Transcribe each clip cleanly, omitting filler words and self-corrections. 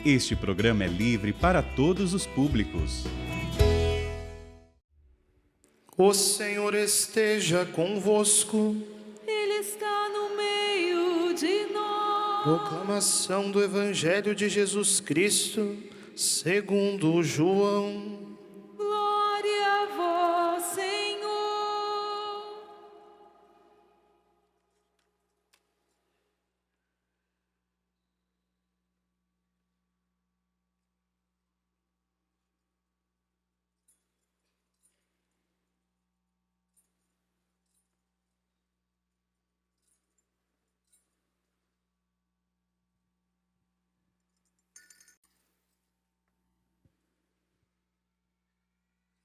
Este programa é livre para todos os públicos. O Senhor esteja convosco. Ele está no meio de nós. Proclamação do Evangelho de Jesus Cristo, segundo João. Glória a vós, Senhor.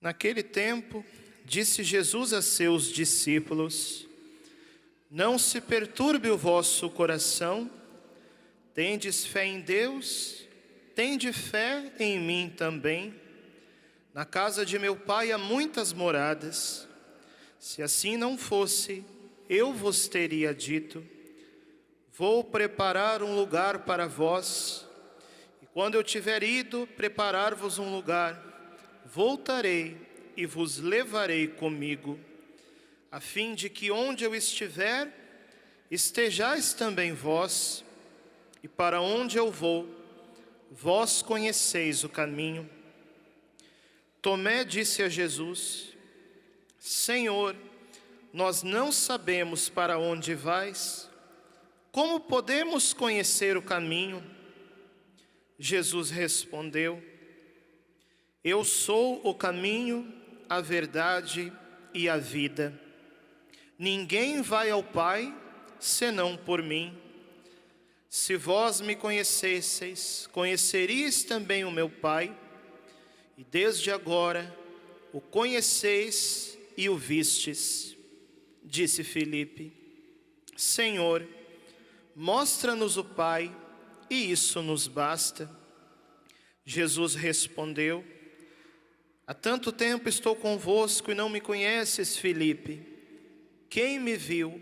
Naquele tempo, disse Jesus a seus discípulos: Não se perturbe o vosso coração, tendes fé em Deus, tende fé em mim também. Na casa de meu Pai há muitas moradas. Se assim não fosse, eu vos teria dito: Vou preparar um lugar para vós, e quando eu tiver ido preparar-vos um lugar, voltarei e vos levarei comigo, a fim de que onde eu estiver, estejais também vós, e para onde eu vou, vós conheceis o caminho. Tomé disse a Jesus: Senhor, nós não sabemos para onde vais, como podemos conhecer o caminho? Jesus respondeu: Eu sou o caminho, a verdade e a vida. Ninguém vai ao Pai senão por mim. Se vós me conhecesseis, conheceríeis também o meu Pai, e desde agora o conheceis e o vistes. Disse Filipe: Senhor, mostra-nos o Pai, e isso nos basta. Jesus respondeu: Há tanto tempo estou convosco e não me conheces, Filipe. Quem me viu,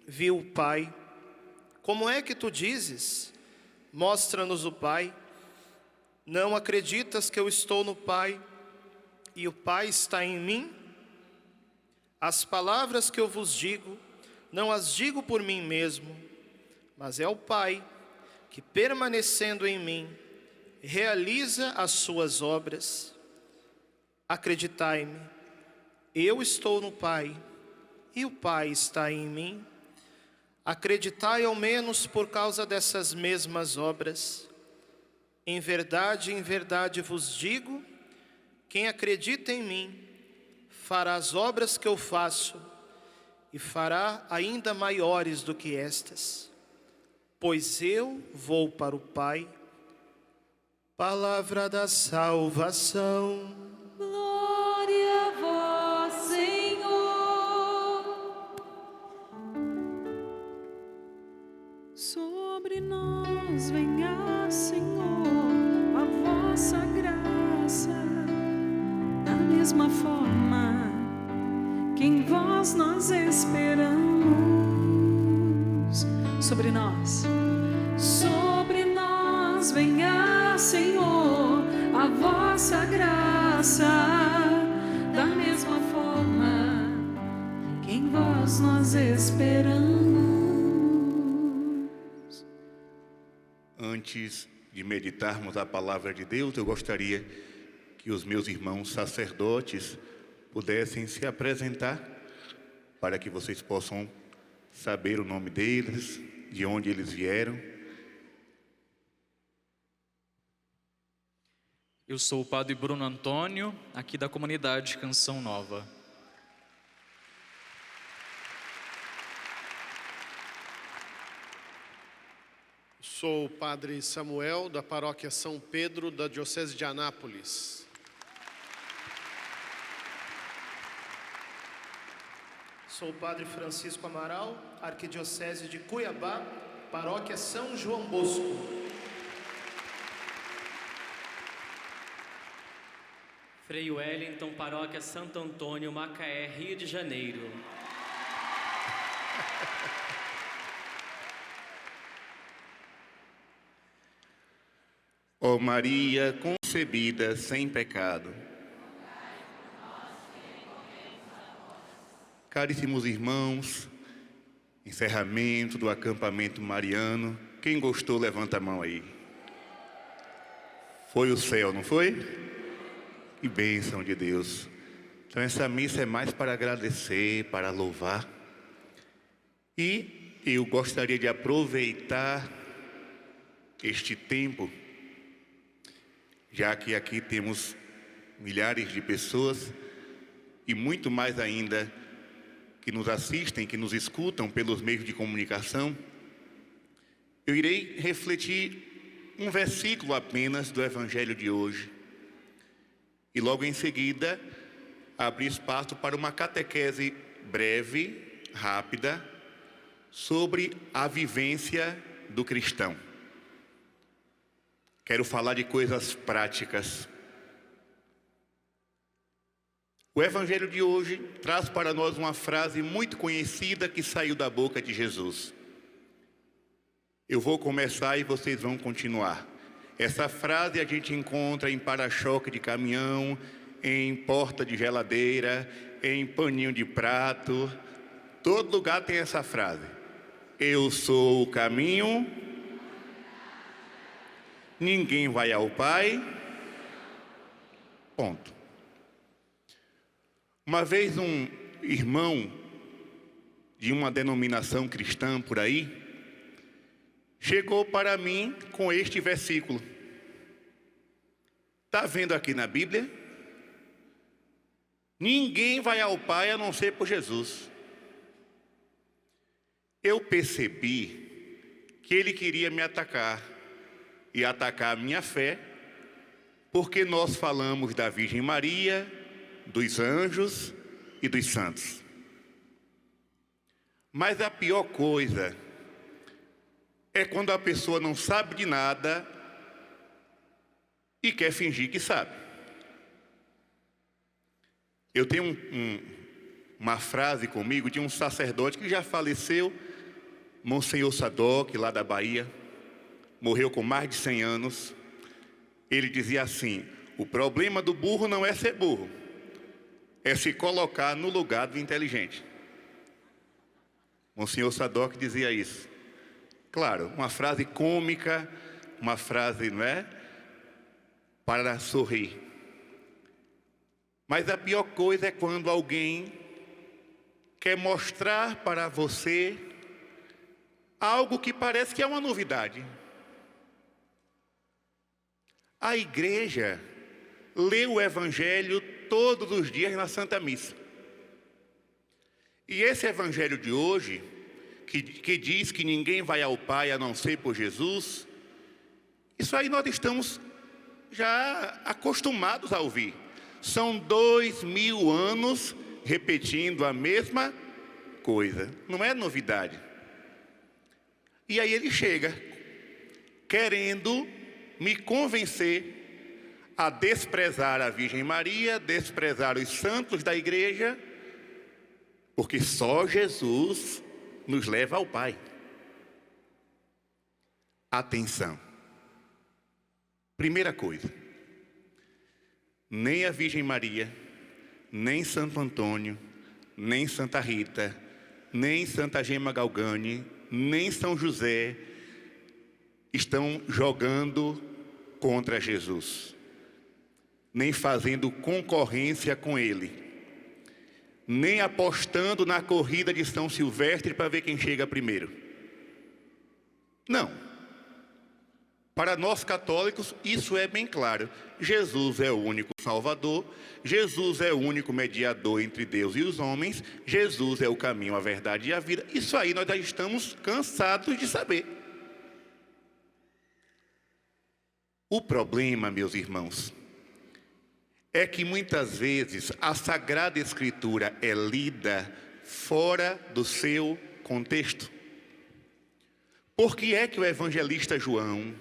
viu o Pai. Como é que tu dizes: mostra-nos o Pai? Não acreditas que eu estou no Pai e o Pai está em mim? As palavras que eu vos digo, não as digo por mim mesmo, mas é o Pai que, permanecendo em mim, realiza as suas obras. Acreditai-me, eu estou no Pai e o Pai está em mim. Acreditai ao menos por causa dessas mesmas obras. Em verdade vos digo, quem acredita em mim, fará as obras que eu faço e fará ainda maiores do que estas, pois eu vou para o Pai. Palavra da salvação. Glória a vós, Senhor. Sobre nós venha, Senhor, a vossa graça, da mesma forma que em vós nós esperamos. Sobre nós venha, Senhor, a vossa graça, da mesma forma que em vós nós esperamos. Antes de meditarmos a palavra de Deus, eu gostaria que os meus irmãos sacerdotes pudessem se apresentar, para que vocês possam saber o nome deles, de onde eles vieram. Eu sou o padre Bruno Antônio, aqui da comunidade Canção Nova. Sou o padre Samuel, da paróquia São Pedro, da diocese de Anápolis. Sou o padre Francisco Amaral, arquidiocese de Cuiabá, paróquia São João Bosco. Frei Wellington, paróquia Santo Antônio, Macaé, Rio de Janeiro. Ó Maria concebida sem pecado. Caríssimos irmãos, encerramento do acampamento mariano. Quem gostou, levanta a mão aí. Foi o céu, não foi? Que bênção de Deus. Então essa missa é mais para agradecer, para louvar. E eu gostaria de aproveitar este tempo, já que aqui temos milhares de pessoas e muito mais ainda que nos assistem, que nos escutam pelos meios de comunicação, eu irei refletir um versículo apenas do Evangelho de hoje. E logo em seguida, abrir espaço para uma catequese breve, rápida, sobre a vivência do cristão. Quero falar de coisas práticas. O Evangelho de hoje traz para nós uma frase muito conhecida que saiu da boca de Jesus. Eu vou começar e vocês vão continuar. Essa frase a gente encontra em para-choque de caminhão, em porta de geladeira, em paninho de prato. Todo lugar tem essa frase. Eu sou o caminho, ninguém vai ao Pai. Ponto. Uma vez um irmão de uma denominação cristã por aí chegou para mim com este versículo. Está vendo aqui na Bíblia? Ninguém vai ao Pai a não ser por Jesus. Eu percebi que ele queria me atacar e atacar a minha fé, porque nós falamos da Virgem Maria, dos anjos e dos santos. Mas a pior coisa é quando a pessoa não sabe de nada e quer fingir que sabe. Eu tenho uma frase comigo de um sacerdote que já faleceu, Monsenhor Sadoc, lá da Bahia, morreu com mais de 100 anos. Ele dizia assim: o problema do burro não é ser burro, é se colocar no lugar do inteligente. Monsenhor Sadoc dizia isso. Claro, uma frase cômica, uma frase, não é, para sorrir. Mas a pior coisa é quando alguém quer mostrar para você algo que parece que é uma novidade. A igreja lê o Evangelho todos os dias na Santa Missa. E esse Evangelho de hoje, que diz que ninguém vai ao Pai a não ser por Jesus, isso aí nós estamos já acostumados a ouvir. São 2000 anos repetindo a mesma coisa, não é novidade. E aí ele chega querendo me convencer a desprezar a Virgem Maria, desprezar os santos da igreja, porque só Jesus nos leva ao Pai. Atenção. Primeira coisa, nem a Virgem Maria, nem Santo Antônio, nem Santa Rita, nem Santa Gema Galgani, nem São José estão jogando contra Jesus, nem fazendo concorrência com ele, nem apostando na corrida de São Silvestre para ver quem chega primeiro. Não. Para nós católicos, isso é bem claro. Jesus é o único Salvador, Jesus é o único mediador entre Deus e os homens, Jesus é o caminho, a verdade e a vida. Isso aí nós já estamos cansados de saber. O problema, meus irmãos, é que muitas vezes a Sagrada Escritura é lida fora do seu contexto. Por que é que o evangelista João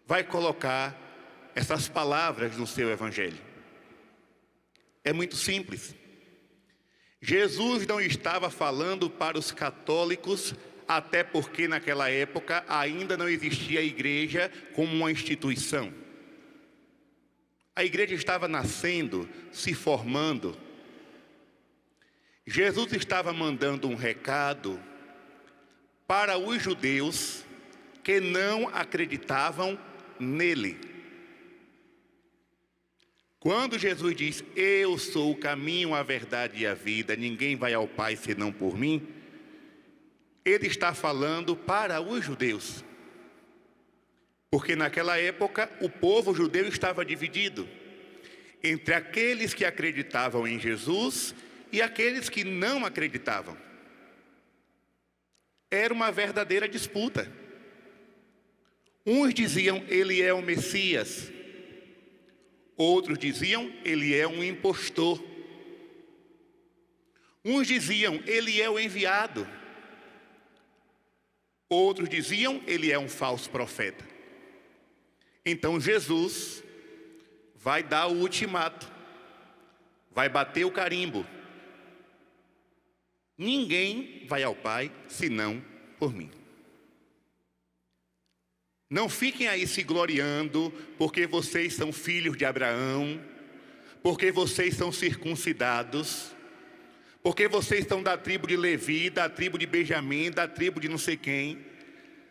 vai colocar essas palavras no seu evangelho? É muito simples. Jesus não estava falando para os católicos até porque naquela época ainda não existia a igreja como uma instituição. A igreja estava nascendo, se formando. Jesus estava mandando um recado para os judeus que não acreditavam nele. Quando Jesus diz, eu sou o caminho, a verdade e a vida, ninguém vai ao Pai senão por mim, ele está falando para os judeus. Porque naquela época o povo judeu estava dividido entre aqueles que acreditavam em Jesus e aqueles que não acreditavam. Era uma verdadeira disputa. Uns diziam, ele é o Messias. Outros diziam, ele é um impostor. Uns diziam, ele é o enviado. Outros diziam, ele é um falso profeta. Então Jesus vai dar o ultimato, vai bater o carimbo. Ninguém vai ao Pai senão por mim. Não fiquem aí se gloriando porque vocês são filhos de Abraão, porque vocês são circuncidados, porque vocês são da tribo de Levi, da tribo de Benjamim, da tribo de não sei quem.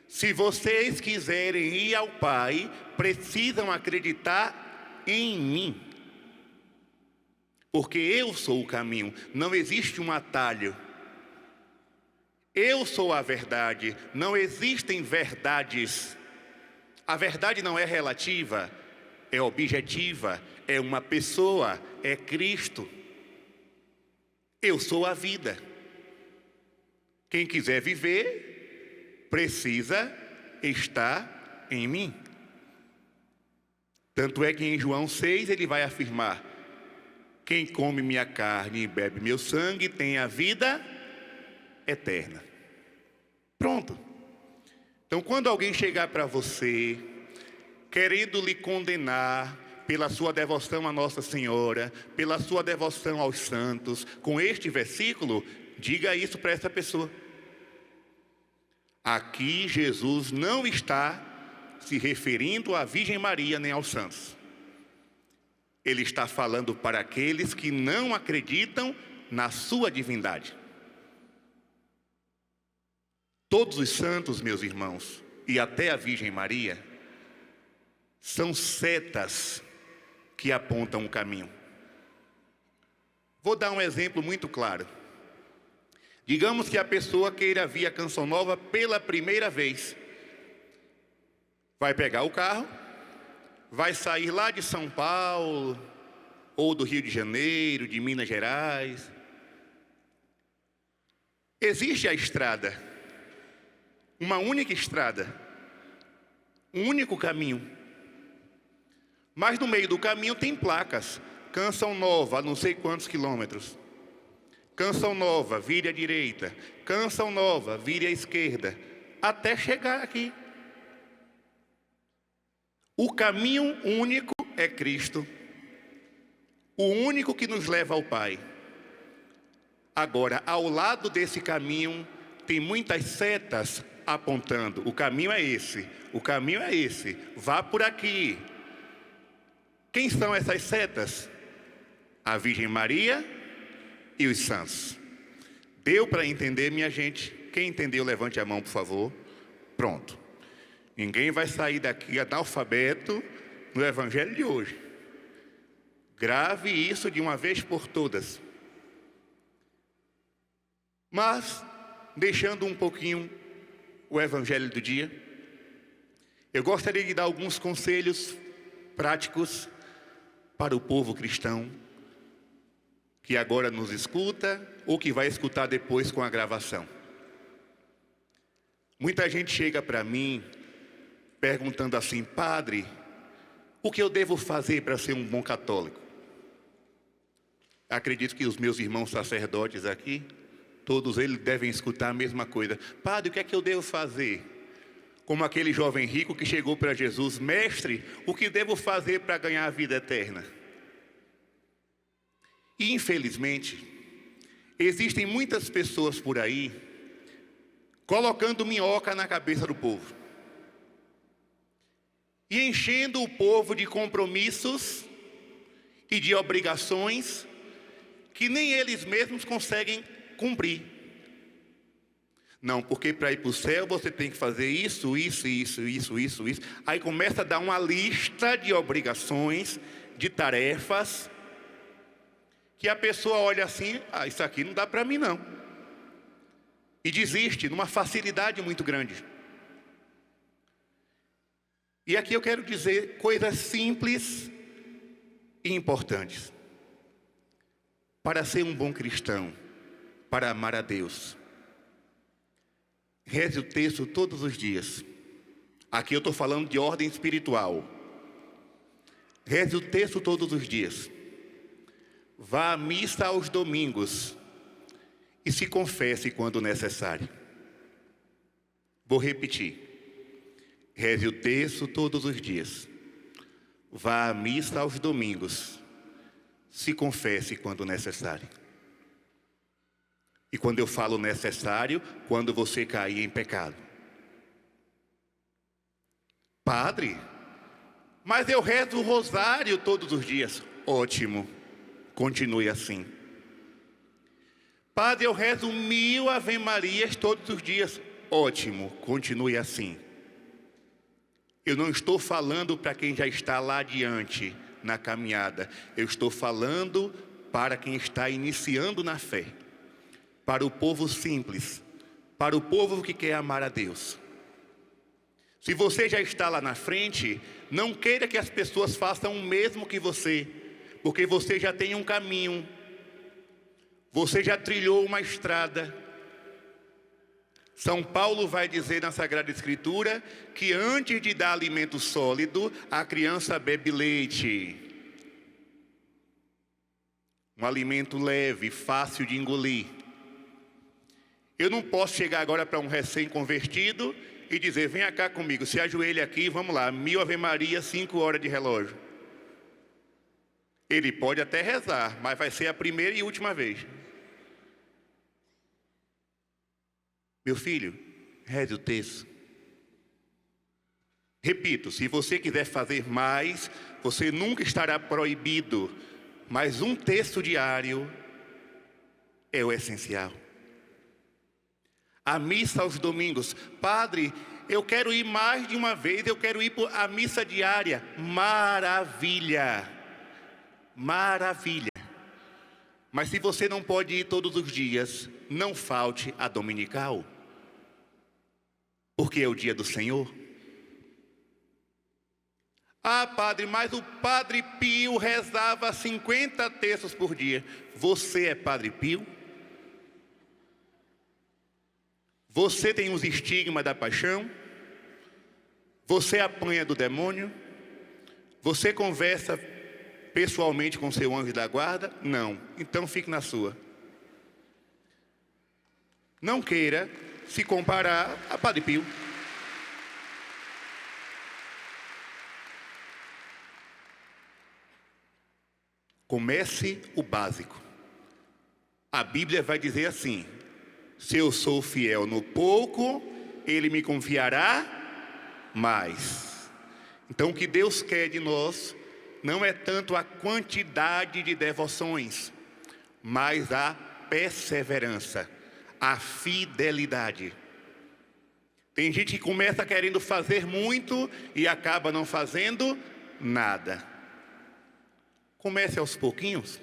Se vocês quiserem ir ao Pai, precisam acreditar em mim. Porque eu sou o caminho, não existe um atalho. Eu sou a verdade, não existem verdades. A verdade não é relativa, é objetiva, é uma pessoa, é Cristo. Eu sou a vida. Quem quiser viver, precisa estar em mim. Tanto é que em João 6 ele vai afirmar, quem come minha carne e bebe meu sangue tem a vida eterna. Pronto. Então, quando alguém chegar para você, querendo lhe condenar pela sua devoção a Nossa Senhora, pela sua devoção aos santos, com este versículo, diga isso para essa pessoa. Aqui Jesus não está se referindo à Virgem Maria nem aos santos. Ele está falando para aqueles que não acreditam na sua divindade. Todos os santos, meus irmãos, e até a Virgem Maria, são setas que apontam o caminho. Vou dar um exemplo muito claro. Digamos que a pessoa queira vir a Canção Nova pela primeira vez. Vai pegar o carro, vai sair lá de São Paulo, ou do Rio de Janeiro, de Minas Gerais. Existe a estrada, uma única estrada, um único caminho. Mas no meio do caminho tem placas. Canção Nova, a não sei quantos quilômetros. Canção Nova, vire à direita. Canção Nova, vire à esquerda. Até chegar aqui. O caminho único é Cristo. O único que nos leva ao Pai. Agora, ao lado desse caminho, tem muitas setas apontando. O caminho é esse. O caminho é esse. Vá por aqui. Quem são essas setas? A Virgem Maria e os santos. Deu para entender, minha gente? Quem entendeu, levante a mão, por favor. Pronto. Ninguém vai sair daqui analfabeto no evangelho de hoje. Grave isso de uma vez por todas. Mas, deixando um pouquinho o evangelho do dia, eu gostaria de dar alguns conselhos práticos para o povo cristão que agora nos escuta ou que vai escutar depois com a gravação. Muita gente chega para mim perguntando assim, padre, o que eu devo fazer para ser um bom católico? Acredito que os meus irmãos sacerdotes aqui, todos eles devem escutar a mesma coisa. Padre, o que é que eu devo fazer? Como aquele jovem rico que chegou para Jesus, mestre, o que devo fazer para ganhar a vida eterna? E infelizmente, existem muitas pessoas por aí colocando minhoca na cabeça do povo e enchendo o povo de compromissos e de obrigações que nem eles mesmos conseguem cumprir. Não, porque para ir para o céu você tem que fazer isso. Aí começa a dar uma lista de obrigações, de tarefas, que a pessoa olha assim, isso aqui não dá para mim não. E desiste numa facilidade muito grande. E aqui eu quero dizer coisas simples e importantes. Para ser um bom cristão, para amar a Deus, reze o texto todos os dias. Aqui eu estou falando de ordem espiritual. Reze o texto todos os dias. Vá à missa aos domingos e se confesse quando necessário. Vou repetir. Reze o texto todos os dias. Vá à missa aos domingos. Se confesse quando necessário. E quando eu falo necessário, quando você cair em pecado. Padre, mas eu rezo o rosário todos os dias. Ótimo, continue assim. Padre, eu rezo 1000 Ave-Marias todos os dias. Ótimo, continue assim. Eu não estou falando para quem já está lá adiante na caminhada. Eu estou falando para quem está iniciando na fé. Para o povo simples. Para o povo que quer amar a Deus. Se você já está lá na frente, não queira que as pessoas façam o mesmo que você. Porque você já tem um caminho. Você já trilhou uma estrada. São Paulo vai dizer na Sagrada Escritura que antes de dar alimento sólido, a criança bebe leite. Um alimento leve, fácil de engolir. Eu não posso chegar agora para um recém-convertido e dizer, venha cá comigo, se ajoelhe aqui, vamos lá, 1000 Ave-Maria, 5 horas de relógio. Ele pode até rezar, mas vai ser a primeira e última vez. Meu filho, reze o texto. Repito, se você quiser fazer mais, você nunca estará proibido. Mas um texto diário é o essencial. A missa aos domingos. Padre, eu quero ir mais de uma vez, eu quero ir à missa diária. Maravilha! Maravilha! Mas se você não pode ir todos os dias, não falte a dominical. Porque é o dia do Senhor. Ah, padre, mas o Padre Pio rezava 50 terços por dia. Você é Padre Pio? Você tem os estigmas da paixão? Você apanha do demônio? Você conversa pessoalmente com seu anjo da guarda? Não. Então fique na sua. Não queira se comparar a Padre Pio. Comece o básico. A Bíblia vai dizer assim: se eu sou fiel no pouco, Ele me confiará mais. Então o que Deus quer de nós não é tanto a quantidade de devoções, mas a perseverança, a fidelidade. Tem gente que começa querendo fazer muito e acaba não fazendo nada. Comece aos pouquinhos.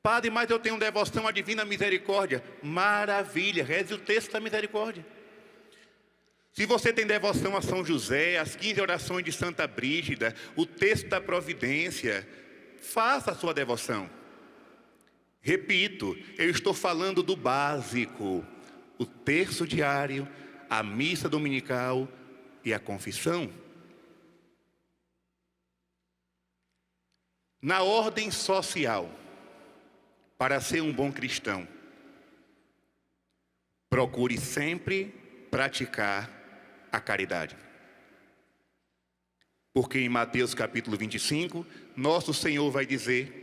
Padre, mas eu tenho devoção à Divina Misericórdia. Maravilha, reze o texto da misericórdia. Se você tem devoção a São José, as 15 orações de Santa Brígida, o texto da providência, faça a sua devoção. Repito, eu estou falando do básico. O terço diário, a missa dominical e a confissão. Na ordem social, para ser um bom cristão, procure sempre praticar a caridade. Porque em Mateus capítulo 25, nosso Senhor vai dizer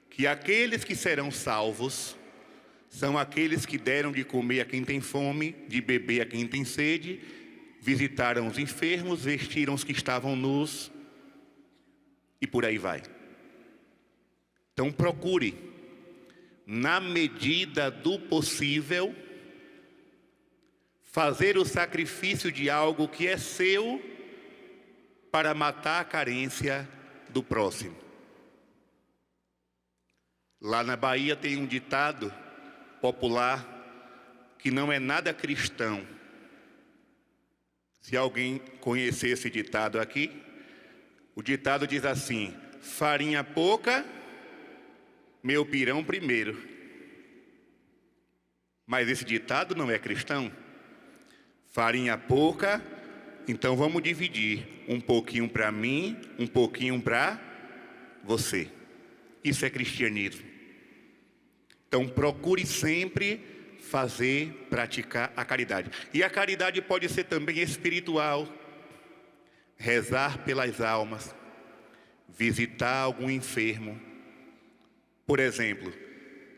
que aqueles que serão salvos são aqueles que deram de comer a quem tem fome, de beber a quem tem sede, visitaram os enfermos, vestiram os que estavam nus, e por aí vai. Então procure, na medida do possível, fazer o sacrifício de algo que é seu para matar a carência do próximo. Lá na Bahia tem um ditado popular que não é nada cristão. Se alguém conhecer esse ditado aqui, o ditado diz assim: farinha pouca, meu pirão primeiro. Mas esse ditado não é cristão. Farinha pouca, então vamos dividir. Um pouquinho para mim, um pouquinho para você. Isso é cristianismo. Então procure sempre praticar a caridade. E a caridade pode ser também espiritual. Rezar pelas almas, visitar algum enfermo. Por exemplo,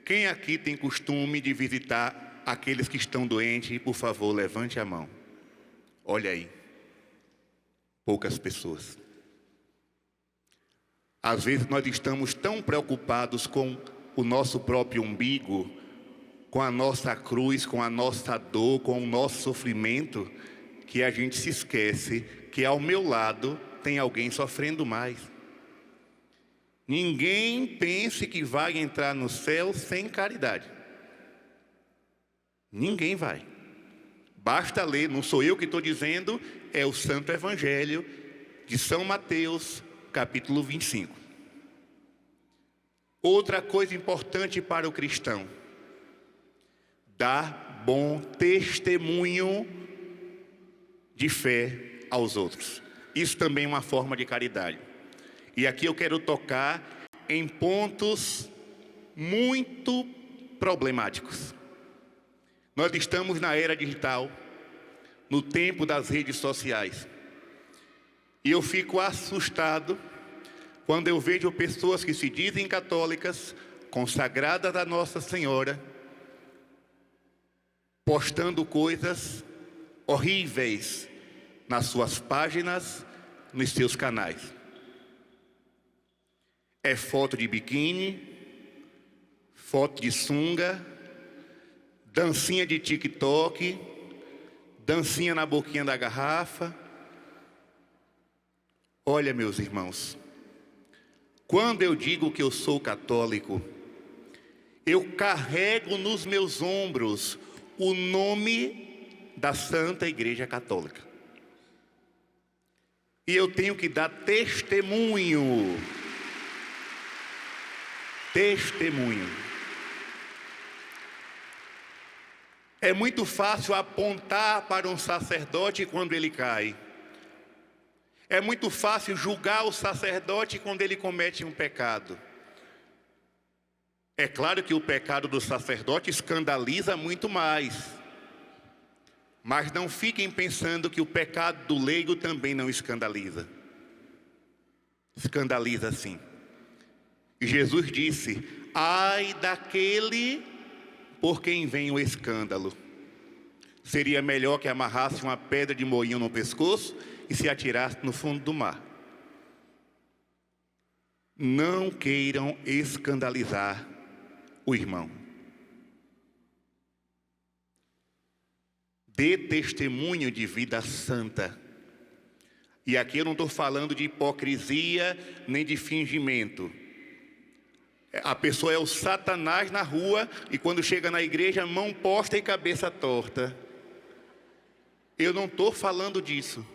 quem aqui tem costume de visitar aqueles que estão doentes? Por favor, levante a mão. Olha aí, poucas pessoas. Às vezes nós estamos tão preocupados com o nosso próprio umbigo, com a nossa cruz, com a nossa dor, com o nosso sofrimento, que a gente se esquece que ao meu lado tem alguém sofrendo mais. Ninguém pense que vai entrar no céu sem caridade. Ninguém vai. Basta ler, não sou eu que estou dizendo, é o Santo Evangelho de São Mateus, capítulo 25. Outra coisa importante para o cristão: dar bom testemunho de fé aos outros. Isso também é uma forma de caridade. E aqui eu quero tocar em pontos muito problemáticos. Nós estamos na era digital, no tempo das redes sociais. E eu fico assustado quando eu vejo pessoas que se dizem católicas, consagradas a Nossa Senhora, postando coisas horríveis nas suas páginas, nos seus canais. É foto de biquíni, foto de sunga, dancinha de TikTok, dancinha na boquinha da garrafa. Olha, meus irmãos, quando eu digo que eu sou católico, eu carrego nos meus ombros o nome da Santa Igreja Católica. E eu tenho que dar testemunho. Testemunho. É muito fácil apontar para um sacerdote quando ele cai. É muito fácil julgar o sacerdote quando ele comete um pecado. É claro que o pecado do sacerdote escandaliza muito mais. Mas não fiquem pensando que o pecado do leigo também não escandaliza. Escandaliza sim. E Jesus disse: ai daquele por quem vem o escândalo. Seria melhor que amarrasse uma pedra de moinho no pescoço e se atirasse no fundo do mar. Não queiram escandalizar o irmão. Dê testemunho de vida santa. E aqui eu não estou falando de hipocrisia nem de fingimento. A pessoa é o Satanás na rua e quando chega na igreja, mão posta e cabeça torta. Eu não estou falando disso.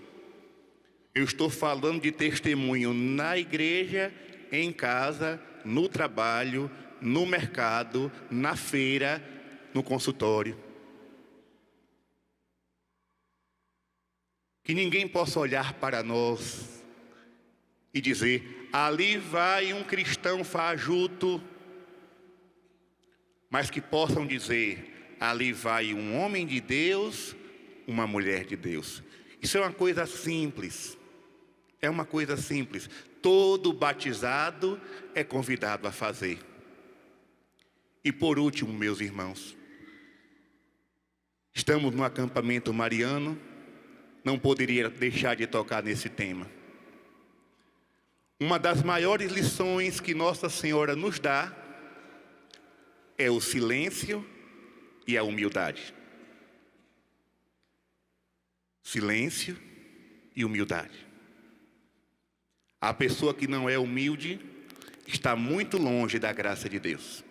Eu estou falando de testemunho na igreja, em casa, no trabalho, no mercado, na feira, no consultório. Que ninguém possa olhar para nós e dizer: ali vai um cristão fajuto. Mas que possam dizer: ali vai um homem de Deus, uma mulher de Deus. Isso é uma coisa simples. É uma coisa simples. Todo batizado é convidado a fazer. E por último, meus irmãos, estamos no acampamento mariano, não poderia deixar de tocar nesse tema. Uma das maiores lições que Nossa Senhora nos dá é o silêncio e a humildade. Silêncio e humildade. A pessoa que não é humilde está muito longe da graça de Deus.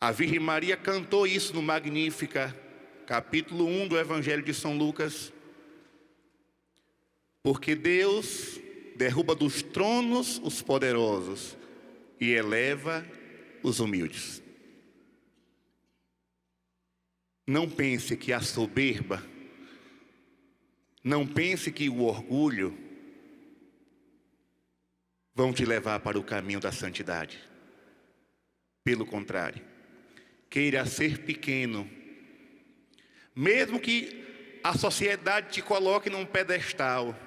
A Virgem Maria cantou isso no Magnífica, capítulo 1 do Evangelho de São Lucas. Porque Deus derruba dos tronos os poderosos e eleva os humildes. Não pense que a soberba, não pense que o orgulho vão te levar para o caminho da santidade. Pelo contrário, queira ser pequeno, mesmo que a sociedade te coloque num pedestal,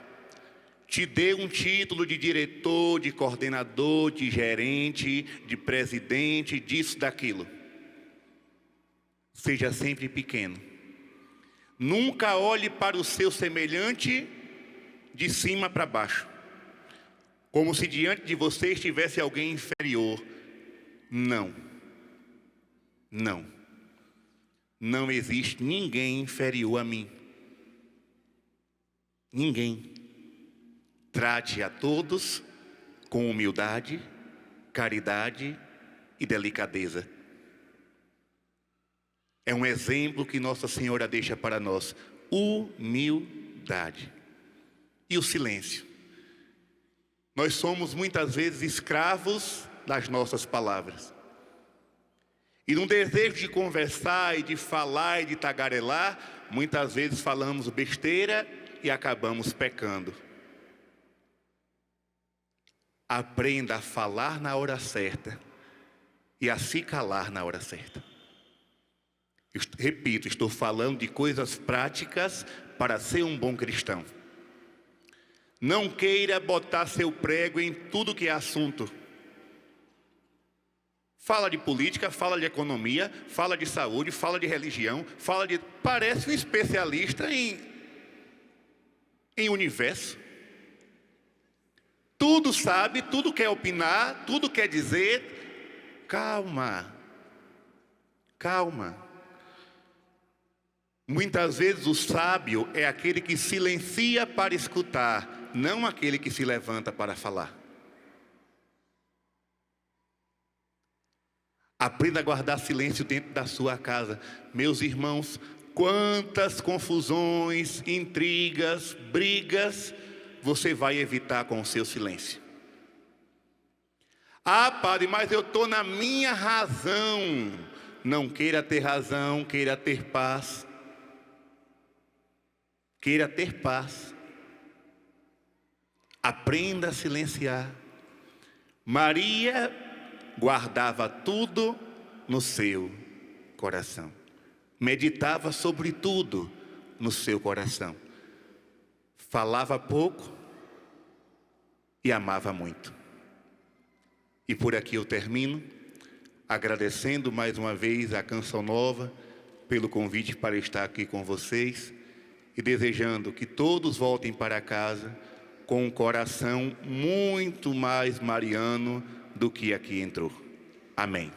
te dê um título de diretor, de coordenador, de gerente, de presidente, disso, daquilo. Seja sempre pequeno. Nunca olhe para o seu semelhante de cima para baixo, como se diante de você estivesse alguém inferior. Não. Não. Não existe ninguém inferior a mim. Ninguém. Trate a todos com humildade, caridade e delicadeza. É um exemplo que Nossa Senhora deixa para nós. Humildade. E o silêncio. Nós somos muitas vezes escravos das nossas palavras. E num desejo de conversar e de falar e de tagarelar, muitas vezes falamos besteira e acabamos pecando. Aprenda a falar na hora certa e a se calar na hora certa. Repito, estou falando de coisas práticas para ser um bom cristão. Não queira botar seu prego em tudo que é assunto. Fala de política, fala de economia, fala de saúde, fala de religião, parece um especialista em universo. Tudo sabe, tudo quer opinar, tudo quer dizer. Calma. Calma. Muitas vezes o sábio é aquele que silencia para escutar, não aquele que se levanta para falar. Aprenda a guardar silêncio dentro da sua casa. Meus irmãos, quantas confusões, intrigas, brigas você vai evitar com o seu silêncio. Ah, padre, mas eu estou na minha razão. Não queira ter razão, queira ter paz. Queira ter paz. Aprenda a silenciar. Maria guardava tudo no seu coração. Meditava sobre tudo no seu coração. Falava pouco e amava muito. E por aqui eu termino, agradecendo mais uma vez a Canção Nova pelo convite para estar aqui com vocês e desejando que todos voltem para casa com um coração muito mais mariano do que aqui entrou. Amém.